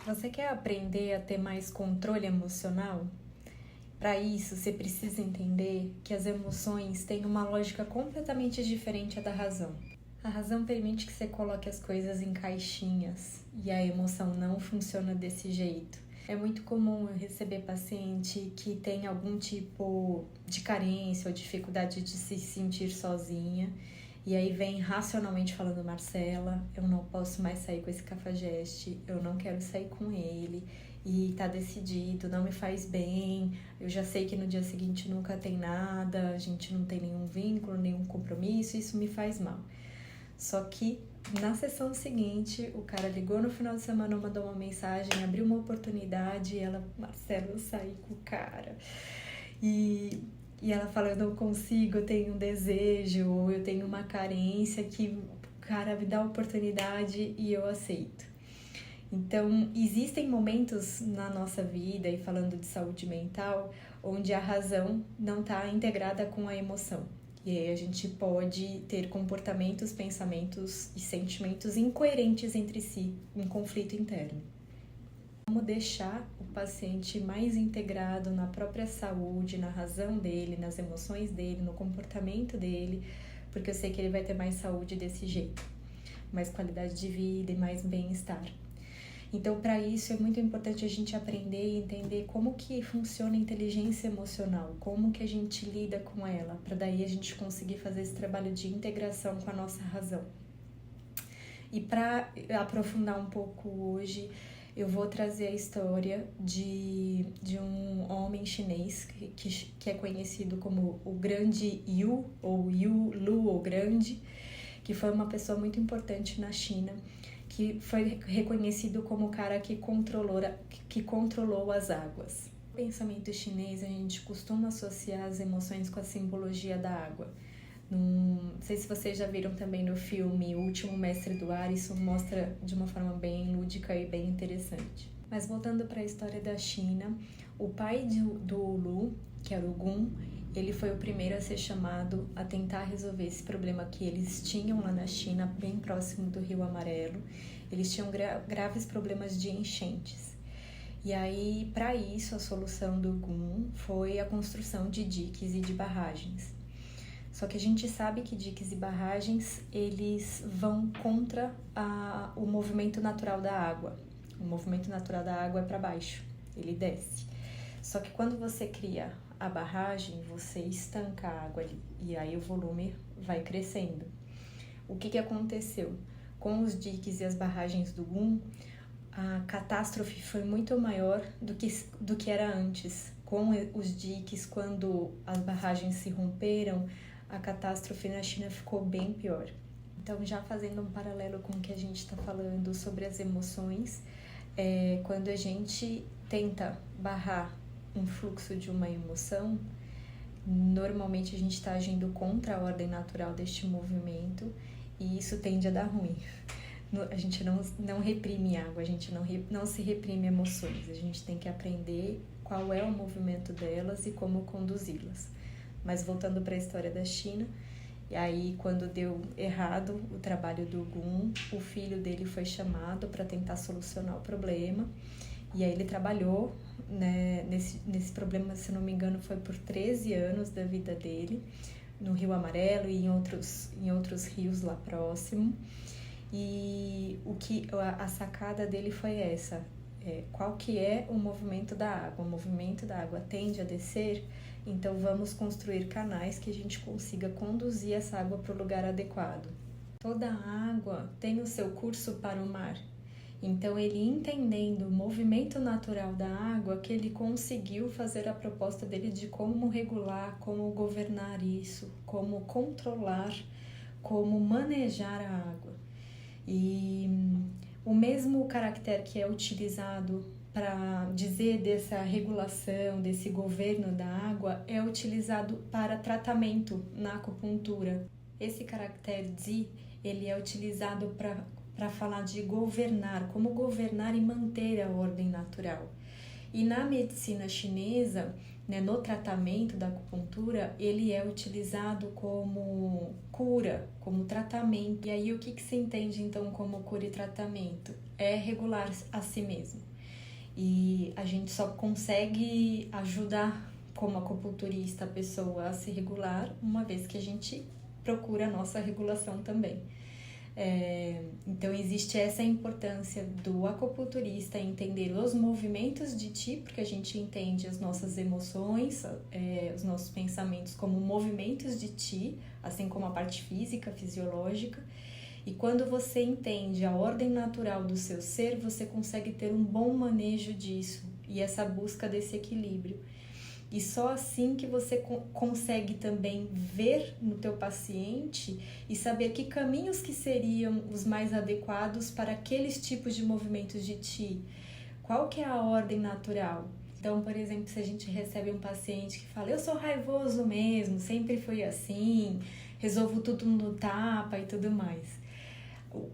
Você quer aprender a ter mais controle emocional? Para isso, você precisa entender que as emoções têm uma lógica completamente diferente da razão. A razão permite que você coloque as coisas em caixinhas e a emoção não funciona desse jeito. É muito comum eu receber paciente que tem algum tipo de carência ou dificuldade de se sentir sozinha. E aí vem racionalmente falando: Marcela, eu não posso mais sair com esse cafajeste, eu não quero sair com ele, e tá decidido, não me faz bem, eu já sei que no dia seguinte nunca tem nada, a gente não tem nenhum vínculo, nenhum compromisso, isso me faz mal. Só que na sessão seguinte, o cara ligou no final de semana, mandou uma mensagem, abriu uma oportunidade e ela: Marcela, eu saí com o cara. E ela fala: eu não consigo, eu tenho um desejo, ou eu tenho uma carência que o cara me dá a oportunidade e eu aceito. Então, existem momentos na nossa vida, e falando de saúde mental, onde a razão não está integrada com a emoção. E aí a gente pode ter comportamentos, pensamentos e sentimentos incoerentes entre si, um conflito interno. Como deixar o paciente mais integrado na própria saúde, na razão dele, nas emoções dele, no comportamento dele, porque eu sei que ele vai ter mais saúde desse jeito, mais qualidade de vida e mais bem-estar. Então, para isso é muito importante a gente aprender e entender como que funciona a inteligência emocional, como que a gente lida com ela, para daí a gente conseguir fazer esse trabalho de integração com a nossa razão. E para aprofundar um pouco hoje, eu vou trazer a história de um homem chinês que é conhecido como o Grande Yu, ou Yu Lu, o Grande, que foi uma pessoa muito importante na China, que foi reconhecido como o cara que controlou as águas. No pensamento chinês, a gente costuma associar as emoções com a simbologia da água. Não sei se vocês já viram também no filme O Último Mestre do Ar, isso mostra de uma forma bem lúdica e bem interessante. Mas voltando para a história da China, o pai do Lu, que era o Gun, ele foi o primeiro a ser chamado a tentar resolver esse problema que eles tinham lá na China, bem próximo do Rio Amarelo. Eles tinham graves problemas de enchentes. E aí, para isso, a solução do Gun foi a construção de diques e de barragens. Só que a gente sabe que diques e barragens, eles vão contra o movimento natural da água. O movimento natural da água é para baixo, ele desce. Só que quando você cria a barragem, você estanca a água ali, e aí o volume vai crescendo. O que aconteceu? Com os diques e as barragens do Gun, a catástrofe foi muito maior do que era antes. Com os diques, quando as barragens se romperam, a catástrofe na China ficou bem pior. Então, já fazendo um paralelo com o que a gente está falando sobre as emoções, quando a gente tenta barrar um fluxo de uma emoção, normalmente a gente está agindo contra a ordem natural deste movimento e isso tende a dar ruim. A gente não reprime água, a gente não se reprime emoções, a gente tem que aprender qual é o movimento delas e como conduzi-las. Mas voltando para a história da China, e aí quando deu errado o trabalho do Gun, o filho dele foi chamado para tentar solucionar o problema, e aí ele trabalhou, né, nesse problema, se não me engano, foi por 13 anos da vida dele, no Rio Amarelo e em outros rios lá próximo. E a sacada dele foi essa: qual que é o movimento da água? O movimento da água tende a descer, então vamos construir canais que a gente consiga conduzir essa água para o lugar adequado. Toda água tem o seu curso para o mar. Então, ele, entendendo o movimento natural da água, que ele conseguiu fazer a proposta dele de como regular, como governar isso, como controlar, como manejar a água. E o mesmo caractere que é utilizado para dizer dessa regulação, desse governo da água, é utilizado para tratamento na acupuntura. Esse caractere Zi, ele é utilizado para falar de governar, como governar e manter a ordem natural. E na medicina chinesa, né, no tratamento da acupuntura, ele é utilizado como cura, como tratamento. E aí o que se entende então como cura e tratamento? É regular a si mesmo. E a gente só consegue ajudar como acupunturista a pessoa a se regular uma vez que a gente procura a nossa regulação também. Então existe essa importância do acupunturista entender os movimentos de Qi, porque a gente entende as nossas emoções, os nossos pensamentos como movimentos de Qi, assim como a parte física, fisiológica. E quando você entende a ordem natural do seu ser, você consegue ter um bom manejo disso e essa busca desse equilíbrio. E só assim que você consegue também ver no teu paciente e saber que caminhos que seriam os mais adequados para aqueles tipos de movimentos de Qi. Qual que é a ordem natural? Então, por exemplo, se a gente recebe um paciente que fala, eu sou raivoso mesmo, sempre fui assim, resolvo tudo no tapa e tudo mais.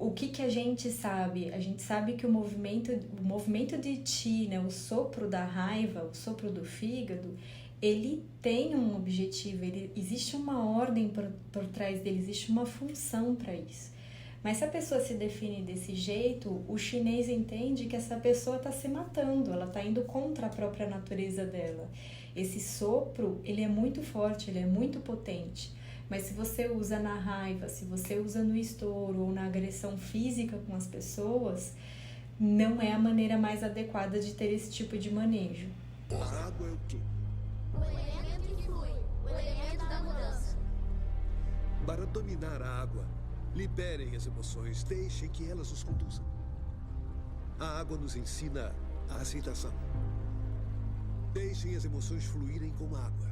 O que a gente sabe? A gente sabe que o movimento de Qi, né, o sopro da raiva, o sopro do fígado, ele tem um objetivo, existe uma ordem por trás dele, existe uma função para isso. Mas se a pessoa se define desse jeito, o chinês entende que essa pessoa está se matando, ela está indo contra a própria natureza dela. Esse sopro, ele é muito forte, ele é muito potente. Mas se você usa na raiva, se você usa no estouro ou na agressão física com as pessoas, não é a maneira mais adequada de ter esse tipo de manejo. A água é o quê? O elemento que flui, o elemento da mudança. Para dominar a água, liberem as emoções, deixem que elas os conduzam. A água nos ensina a aceitação. Deixem as emoções fluírem como a água.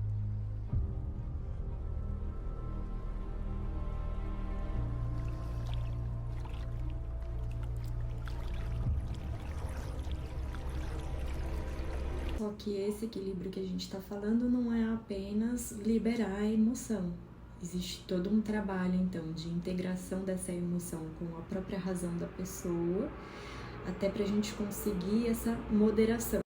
Só que esse equilíbrio que a gente está falando não é apenas liberar a emoção. Existe todo um trabalho, então, de integração dessa emoção com a própria razão da pessoa, até para a gente conseguir essa moderação.